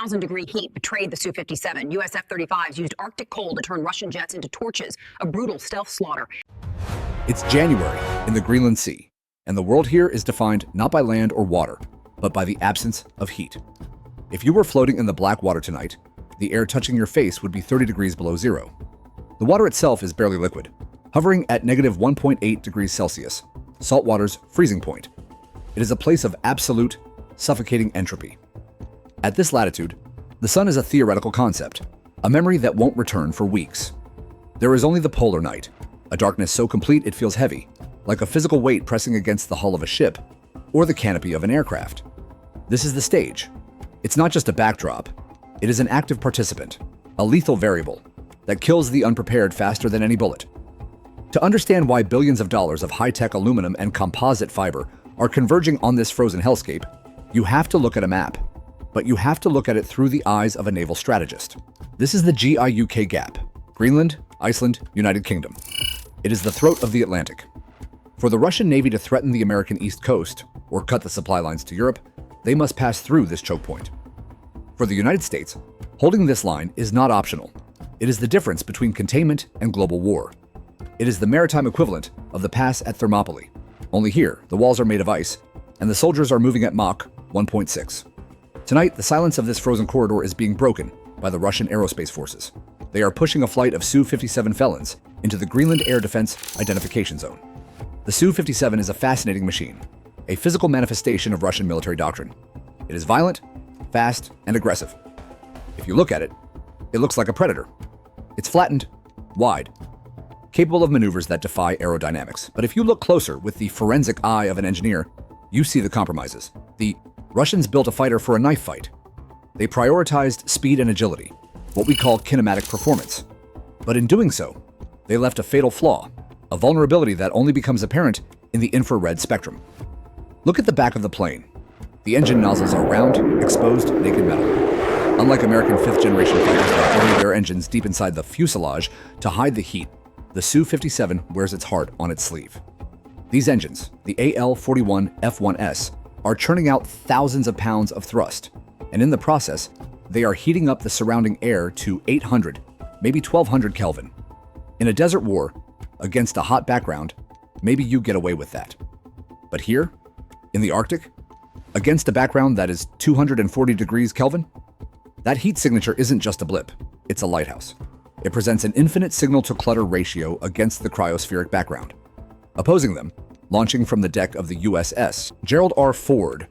1,000-degree heat betrayed the Su-57. U.S. F-35s used Arctic cold to turn Russian jets into torches, a brutal stealth slaughter. It's January in the Greenland Sea, and the world here is defined not by land or water, but by the absence of heat. If you were floating in the black water tonight, the air touching your face would be 30 degrees below zero. The water itself is barely liquid, hovering at negative 1.8 degrees Celsius, salt water's freezing point. It is a place of absolute, suffocating entropy. At this latitude, the sun is a theoretical concept, a memory that won't return for weeks. There is only the polar night, a darkness so complete it feels heavy, like a physical weight pressing against the hull of a ship or the canopy of an aircraft. This is the stage. It's not just a backdrop. It is an active participant, a lethal variable that kills the unprepared faster than any bullet. To understand why billions of dollars of high-tech aluminum and composite fiber are converging on this frozen hellscape, you have to look at a map. But you have to look at it through the eyes of a naval strategist. This is the GIUK gap: Greenland, Iceland, United Kingdom. It is the throat of the Atlantic. For the Russian Navy to threaten the American East Coast or cut the supply lines to Europe, they must pass through this choke point. For the United States, holding this line is not optional. It is the difference between containment and global war. It is the maritime equivalent of the pass at Thermopylae. Only here, the walls are made of ice, and the soldiers are moving at Mach 1.6. Tonight, the silence of this frozen corridor is being broken by the Russian aerospace forces. They are pushing a flight of Su-57 Felons into the Greenland Air Defense Identification Zone. The Su-57 is a fascinating machine, a physical manifestation of Russian military doctrine. It is violent, fast, and aggressive. If you look at it, it looks like a predator. It's flattened, wide, capable of maneuvers that defy aerodynamics. But if you look closer with the forensic eye of an engineer, you see the compromises. The Russians built a fighter for a knife fight. They prioritized speed and agility, what we call kinematic performance. But in doing so, they left a fatal flaw, a vulnerability that only becomes apparent in the infrared spectrum. Look at the back of the plane. The engine nozzles are round, exposed, naked metal. Unlike American fifth-generation fighters that bury their engines deep inside the fuselage to hide the heat, the Su-57 wears its heart on its sleeve. These engines, the AL-41F1S, are churning out thousands of pounds of thrust, and in the process, they are heating up the surrounding air to 800, maybe 1200 Kelvin. In a desert war, against a hot background, maybe you get away with that. But here, in the Arctic, against a background that is 240 degrees Kelvin, that heat signature isn't just a blip, it's a lighthouse. It presents an infinite signal-to-clutter ratio against the cryospheric background. Opposing them, launching from the deck of the USS Gerald R Ford,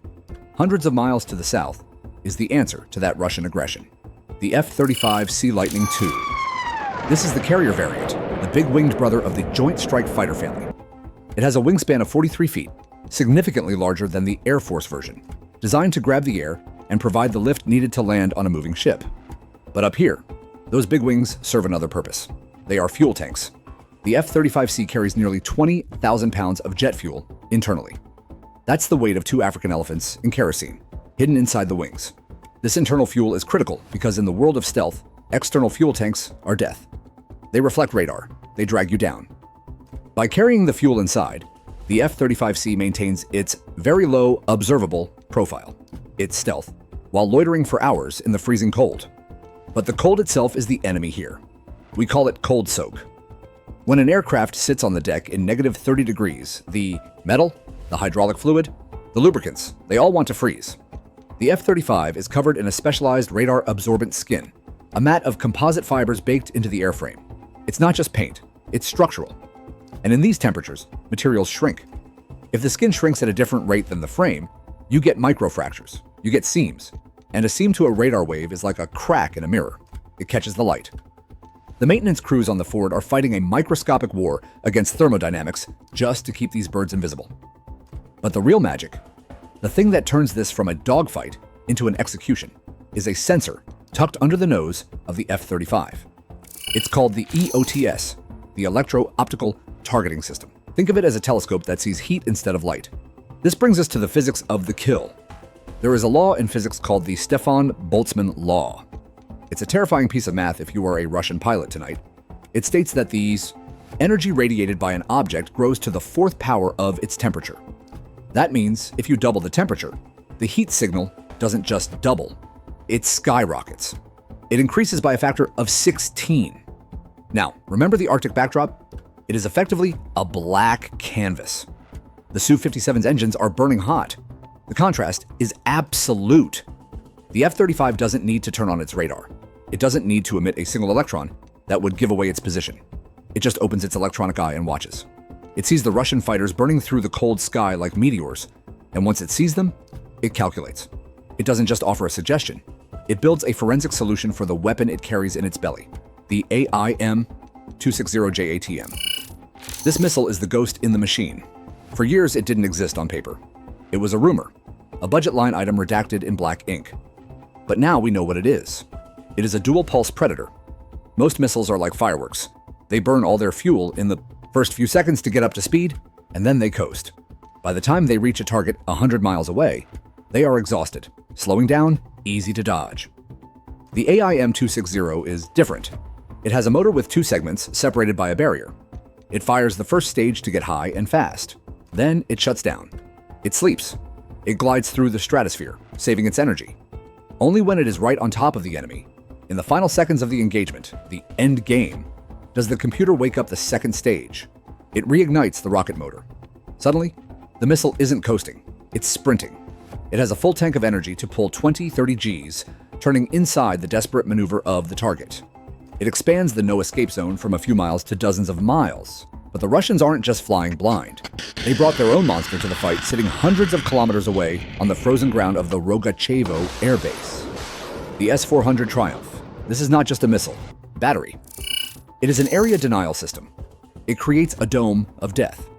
hundreds of miles to the south, is the answer to that Russian aggression. The F-35C Lightning II. This is the carrier variant, the big-winged brother of the Joint Strike Fighter family. It has a wingspan of 43 feet, significantly larger than the Air Force version, designed to grab the air and provide the lift needed to land on a moving ship. But up here, those big wings serve another purpose. They are fuel tanks. The F-35C carries nearly 20,000 pounds of jet fuel internally. That's the weight of 2 African elephants in kerosene, hidden inside the wings. This internal fuel is critical because in the world of stealth, external fuel tanks are death. They reflect radar. They drag you down. By carrying the fuel inside, the F-35C maintains its very low observable profile, its stealth, while loitering for hours in the freezing cold. But the cold itself is the enemy here. We call it cold soak. When an aircraft sits on the deck in negative 30 degrees, the metal, the hydraulic fluid, the lubricants, they all want to freeze. The F-35 is covered in a specialized radar-absorbent skin, a mat of composite fibers baked into the airframe. It's not just paint, it's structural. And in these temperatures, materials shrink. If the skin shrinks at a different rate than the frame, you get microfractures, you get seams, and a seam to a radar wave is like a crack in a mirror. It catches the light. The maintenance crews on the Ford are fighting a microscopic war against thermodynamics just to keep these birds invisible. But the real magic, the thing that turns this from a dogfight into an execution, is a sensor tucked under the nose of the F-35. It's called the EOTS, the Electro-Optical Targeting System. Think of it as a telescope that sees heat instead of light. This brings us to the physics of the kill. There is a law in physics called the Stefan Boltzmann Law. It's a terrifying piece of math if you are a Russian pilot tonight. It states that the energy radiated by an object grows to the 4th power of its temperature. That means if you double the temperature, the heat signal doesn't just double, it skyrockets. It increases by a factor of 16. Now, remember the Arctic backdrop? It is effectively a black canvas. The Su-57's engines are burning hot. The contrast is absolute. The F-35 doesn't need to turn on its radar. It doesn't need to emit a single electron that would give away its position. It just opens its electronic eye and watches. It sees the Russian fighters burning through the cold sky like meteors, and once it sees them, it calculates. It doesn't just offer a suggestion. It builds a forensic solution for the weapon it carries in its belly, the AIM-260 JATM. This missile is the ghost in the machine. For years, it didn't exist on paper. It was a rumor, a budget line item redacted in black ink. But now we know what it is. It is a dual-pulse predator. Most missiles are like fireworks. They burn all their fuel in the first few seconds to get up to speed, and then they coast. By the time they reach a target 100 miles away, they are exhausted, slowing down, easy to dodge. The AIM-260 is different. It has a motor with two segments separated by a barrier. It fires the first stage to get high and fast. Then it shuts down. It sleeps. It glides through the stratosphere, saving its energy. Only when it is right on top of the enemy, in the final seconds of the engagement, the end game, does the computer wake up the second stage. It reignites the rocket motor. Suddenly, the missile isn't coasting, it's sprinting. It has a full tank of energy to pull 20-30 Gs, turning inside the desperate maneuver of the target. It expands the no-escape zone from a few miles to dozens of miles. But the Russians aren't just flying blind. They brought their own monster to the fight, sitting hundreds of kilometers away on the frozen ground of the Rogachevo Air Base. The S-400 Triumf. This is not just a missile. Battery. It is an area denial system. It creates a dome of death.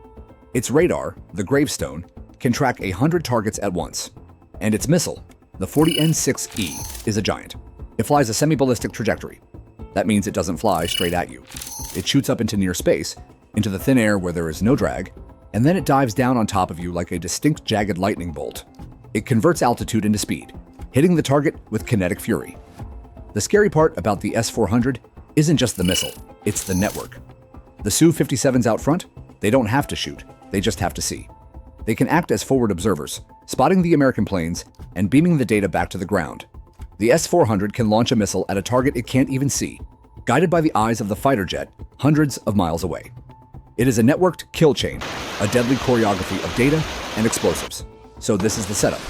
Its radar, the gravestone, can track 100 targets at once. And its missile, the 40N6E, is a giant. It flies a semi-ballistic trajectory. That means it doesn't fly straight at you. It shoots up into near space, into the thin air where there is no drag, and then it dives down on top of you like a distinct jagged lightning bolt. It converts altitude into speed, hitting the target with kinetic fury. The scary part about the S-400 isn't just the missile, it's the network. The Su-57s out front, they don't have to shoot, they just have to see. They can act as forward observers, spotting the American planes and beaming the data back to the ground. The S-400 can launch a missile at a target it can't even see, guided by the eyes of the fighter jet hundreds of miles away. It is a networked kill chain, a deadly choreography of data and explosives. So this is the setup.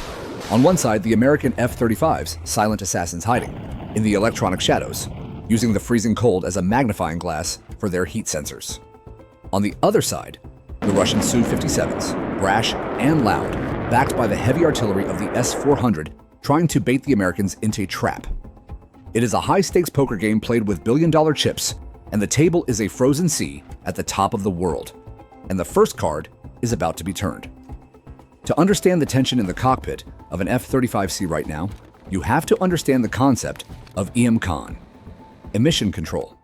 On one side, the American F-35's silent assassins hiding in the electronic shadows, using the freezing cold as a magnifying glass for their heat sensors. On the other side, the Russian Su-57s, brash and loud, backed by the heavy artillery of the S-400, trying to bait the Americans into a trap. It is a high-stakes poker game played with billion-dollar chips, and the table is a frozen sea at the top of the world. And the first card is about to be turned. To understand the tension in the cockpit of an F-35C right now, you have to understand the concept of EMCON, emission control.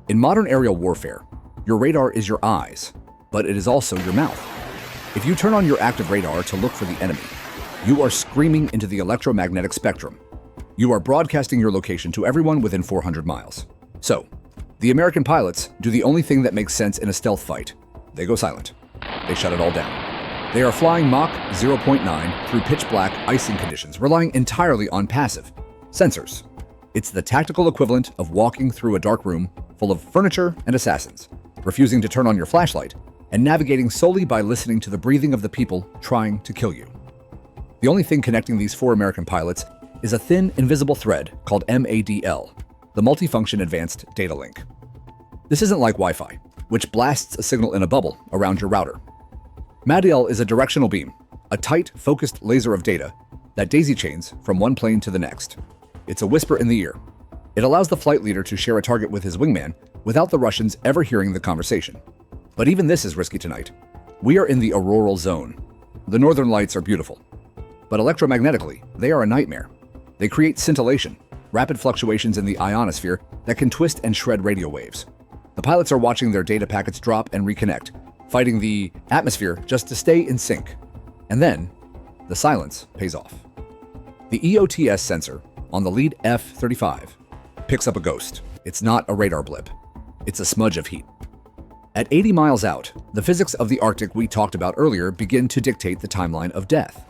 In modern aerial warfare, your radar is your eyes, but it is also your mouth. If you turn on your active radar to look for the enemy, you are screaming into the electromagnetic spectrum. You are broadcasting your location to everyone within 400 miles. So, the American pilots do the only thing that makes sense in a stealth fight. They go silent. They shut it all down. They are flying Mach 0.9 through pitch black icing conditions, relying entirely on passive sensors. It's the tactical equivalent of walking through a dark room full of furniture and assassins, refusing to turn on your flashlight, and navigating solely by listening to the breathing of the people trying to kill you. The only thing connecting these four American pilots is a thin, invisible thread called MADL, the Multifunction Advanced Data Link. This isn't like Wi-Fi, which blasts a signal in a bubble around your router. MADL is a directional beam, a tight, focused laser of data that daisy chains from one plane to the next. It's a whisper in the ear. It allows the flight leader to share a target with his wingman without the Russians ever hearing the conversation. But even this is risky tonight. We are in the auroral zone. The northern lights are beautiful, but electromagnetically, they are a nightmare. They create scintillation, rapid fluctuations in the ionosphere that can twist and shred radio waves. The pilots are watching their data packets drop and reconnect, fighting the atmosphere just to stay in sync. And then, the silence pays off. The EOTS sensor on the lead F-35 picks up a ghost. It's not a radar blip. It's a smudge of heat. At 80 miles out, the physics of the Arctic we talked about earlier begin to dictate the timeline of death.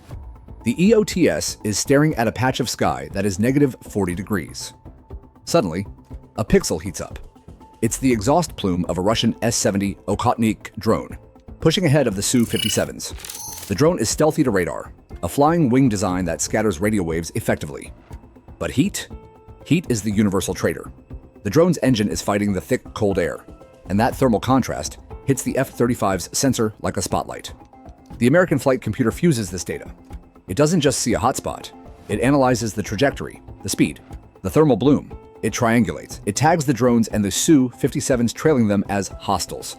The EOTS is staring at a patch of sky that is negative 40 degrees. Suddenly, a pixel heats up. It's the exhaust plume of a Russian S-70 Okhotnik drone, pushing ahead of the Su-57s. The drone is stealthy to radar, a flying wing design that scatters radio waves effectively. But heat? Heat is the universal traitor. The drone's engine is fighting the thick, cold air, and that thermal contrast hits the F-35's sensor like a spotlight. The American flight computer fuses this data. It doesn't just see a hotspot. It analyzes the trajectory, the speed, the thermal bloom. It triangulates. It tags the drones and the Su-57s trailing them as hostiles.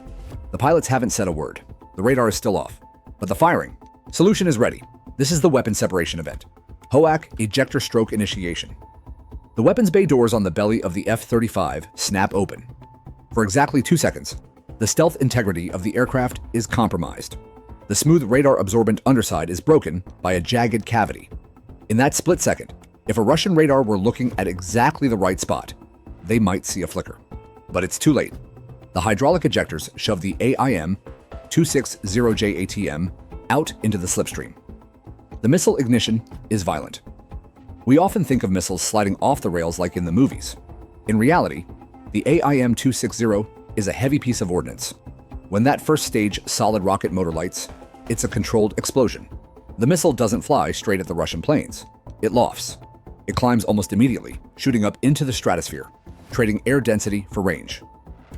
The pilots haven't said a word. The radar is still off. But the firing. Solution is ready. This is the weapon separation event. HOAC ejector stroke initiation. The weapons bay doors on the belly of the F-35 snap open. For exactly 2 seconds, the stealth integrity of the aircraft is compromised. The smooth radar-absorbent underside is broken by a jagged cavity. In that split second, if a Russian radar were looking at exactly the right spot, they might see a flicker. But it's too late. The hydraulic ejectors shove the AIM-260 JATM out into the slipstream. The missile ignition is violent. We often think of missiles sliding off the rails like in the movies. In reality, the AIM-260 is a heavy piece of ordnance. When that first stage solid rocket motor lights, it's a controlled explosion. The missile doesn't fly straight at the Russian planes. It lofts. It climbs almost immediately, shooting up into the stratosphere, trading air density for range.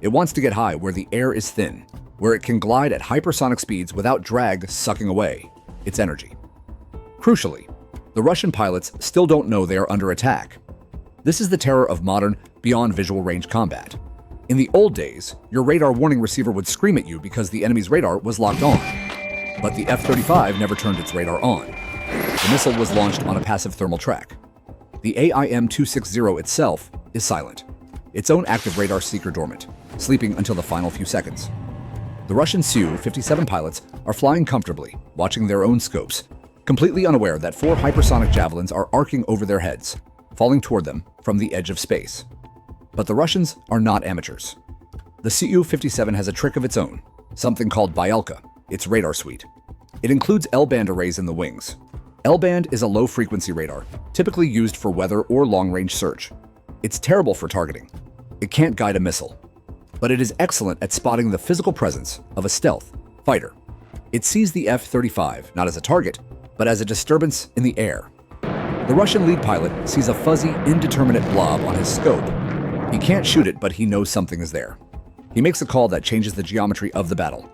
It wants to get high where the air is thin, where it can glide at hypersonic speeds without drag sucking away its energy. Crucially, the Russian pilots still don't know they are under attack. This is the terror of modern, beyond visual range combat. In the old days, your radar warning receiver would scream at you because the enemy's radar was locked on. But the F-35 never turned its radar on. The missile was launched on a passive thermal track. The AIM-260 itself is silent, its own active radar seeker dormant, sleeping until the final few seconds. The Russian Su-57 pilots are flying comfortably, watching their own scopes, completely unaware that 4 hypersonic javelins are arcing over their heads, falling toward them from the edge of space. But the Russians are not amateurs. The Su-57 has a trick of its own, something called Byelka, its radar suite. It includes L-band arrays in the wings. L-band is a low-frequency radar, typically used for weather or long-range search. It's terrible for targeting. It can't guide a missile. But it is excellent at spotting the physical presence of a stealth fighter. It sees the F-35 not as a target, but as a disturbance in the air. The Russian lead pilot sees a fuzzy, indeterminate blob on his scope. He can't shoot it, but he knows something is there. He makes a call that changes the geometry of the battle.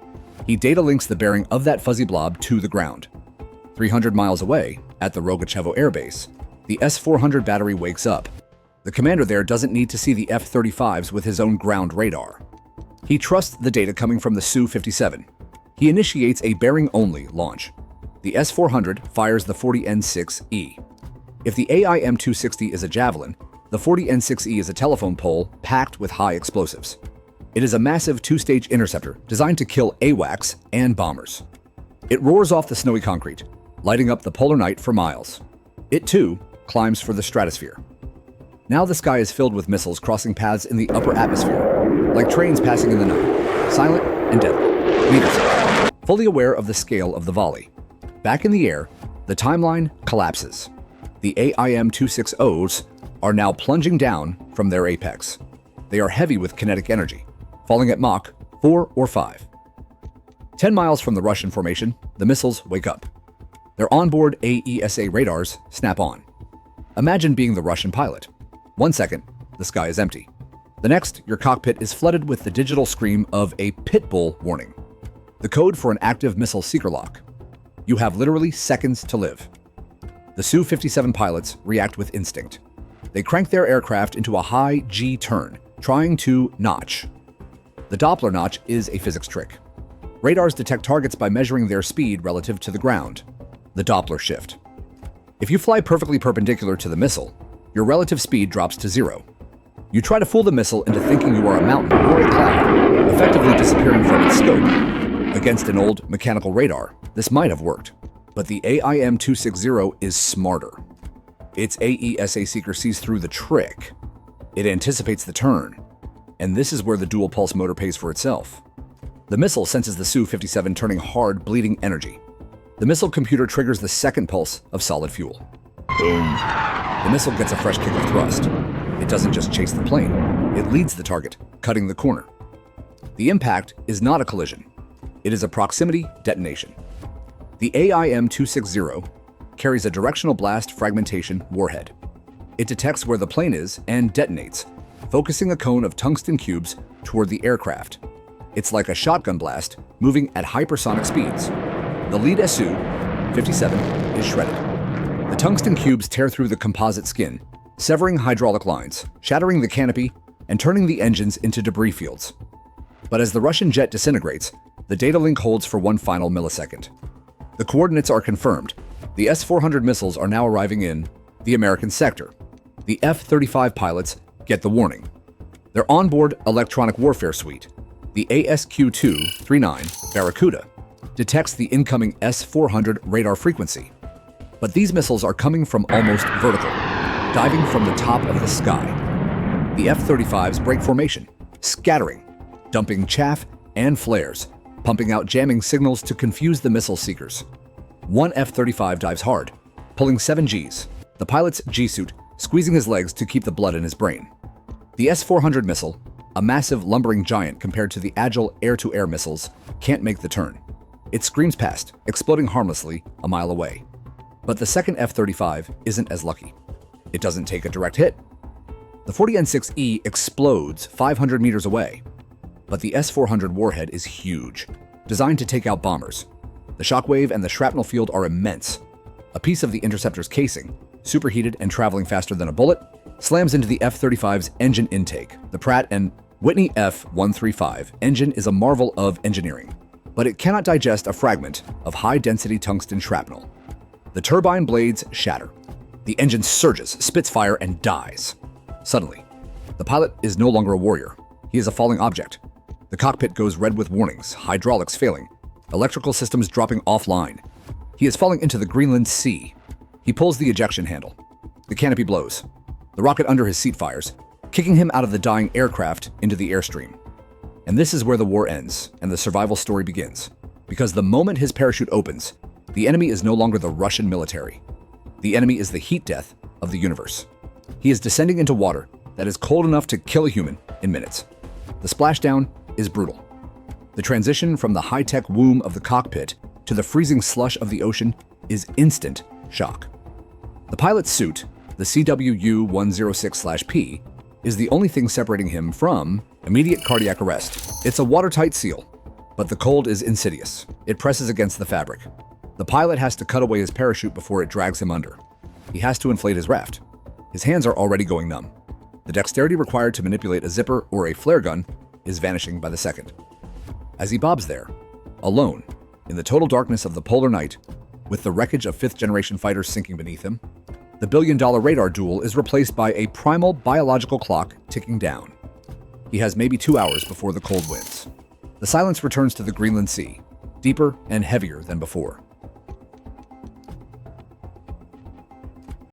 He data links the bearing of that fuzzy blob to the ground. 300 miles away, at the Rogachevo Air Base, the S-400 battery wakes up. The commander there doesn't need to see the F-35s with his own ground radar. He trusts the data coming from the Su-57. He initiates a bearing-only launch. The S-400 fires the 40N-6E. If the AIM-260 is a javelin, the 40N-6E is a telephone pole packed with high explosives. It is a massive 2-stage interceptor designed to kill AWACS and bombers. It roars off the snowy concrete, lighting up the polar night for miles. It, too, climbs for the stratosphere. Now the sky is filled with missiles crossing paths in the upper atmosphere, like trains passing in the night, silent and deadly, meters, fully aware of the scale of the volley. Back in the air, the timeline collapses. The AIM-260s are now plunging down from their apex. They are heavy with kinetic energy, falling at Mach 4 or 5. 10 miles from the Russian formation, the missiles wake up. Their onboard AESA radars snap on. Imagine being the Russian pilot. 1 second, the sky is empty. The next, your cockpit is flooded with the digital scream of a pit bull warning, the code for an active missile seeker lock. You have literally seconds to live. The Su-57 pilots react with instinct. They crank their aircraft into a high G turn, trying to notch. The Doppler notch is a physics trick. Radars detect targets by measuring their speed relative to the ground, the Doppler shift. If you fly perfectly perpendicular to the missile, your relative speed drops to 0. You try to fool the missile into thinking you are a mountain or a cloud, effectively disappearing from its scope. Against an old mechanical radar, this might have worked, but the AIM-260 is smarter. Its AESA seeker sees through the trick. It anticipates the turn, and this is where the dual pulse motor pays for itself. The missile senses the Su-57 turning hard, bleeding energy. The missile computer triggers the second pulse of solid fuel. Boom. The missile gets a fresh kick of thrust. It doesn't just chase the plane, it leads the target, cutting the corner. The impact is not a collision. It is a proximity detonation. The AIM-260 carries a directional blast fragmentation warhead. It detects where the plane is and detonates, focusing a cone of tungsten cubes toward the aircraft. It's like a shotgun blast moving at hypersonic speeds. The lead Su-57 is shredded. The tungsten cubes tear through the composite skin, severing hydraulic lines, shattering the canopy, and turning the engines into debris fields. But as the Russian jet disintegrates, the data link holds for one final millisecond. The coordinates are confirmed. The S-400 missiles are now arriving in the American sector. The F-35 pilots get the warning. Their onboard electronic warfare suite, the ASQ-239 Barracuda, detects the incoming S-400 radar frequency. But these missiles are coming from almost vertical, diving from the top of the sky. The F-35s break formation, scattering, dumping chaff and flares, pumping out jamming signals to confuse the missile seekers. One F-35 dives hard, pulling 7 Gs, the pilot's G-suit squeezing his legs to keep the blood in his brain. The S-400 missile, a massive lumbering giant compared to the agile air-to-air missiles, can't make the turn. It screams past, exploding harmlessly a mile away. But the second F-35 isn't as lucky. It doesn't take a direct hit. The 40N6E explodes 500 meters away. But the S-400 warhead is huge, designed to take out bombers. The shockwave and the shrapnel field are immense. A piece of the interceptor's casing, superheated and traveling faster than a bullet, slams into the F-35's engine intake. The Pratt & Whitney F-135 engine is a marvel of engineering, but it cannot digest a fragment of high-density tungsten shrapnel. The turbine blades shatter. The engine surges, spits fire, and dies. Suddenly, the pilot is no longer a warrior. He is a falling object. The cockpit goes red with warnings, hydraulics failing, electrical systems dropping offline. He is falling into the Greenland Sea. He pulls the ejection handle. The canopy blows. The rocket under his seat fires, kicking him out of the dying aircraft into the airstream. And this is where the war ends and the survival story begins. Because the moment his parachute opens, the enemy is no longer the Russian military. The enemy is the heat death of the universe. He is descending into water that is cold enough to kill a human in minutes. The splashdown is brutal. The transition from the high-tech womb of the cockpit to the freezing slush of the ocean is instant shock. The pilot's suit, the CWU-106/P, is the only thing separating him from immediate cardiac arrest. It's a watertight seal, but the cold is insidious. It presses against the fabric. The pilot has to cut away his parachute before it drags him under. He has to inflate his raft. His hands are already going numb. The dexterity required to manipulate a zipper or a flare gun is vanishing by the second. As he bobs there, alone, in the total darkness of the polar night, with the wreckage of fifth-generation fighters sinking beneath him, the billion-dollar radar duel is replaced by a primal biological clock ticking down. He has maybe 2 hours before the cold wins. The silence returns to the Greenland Sea, deeper and heavier than before.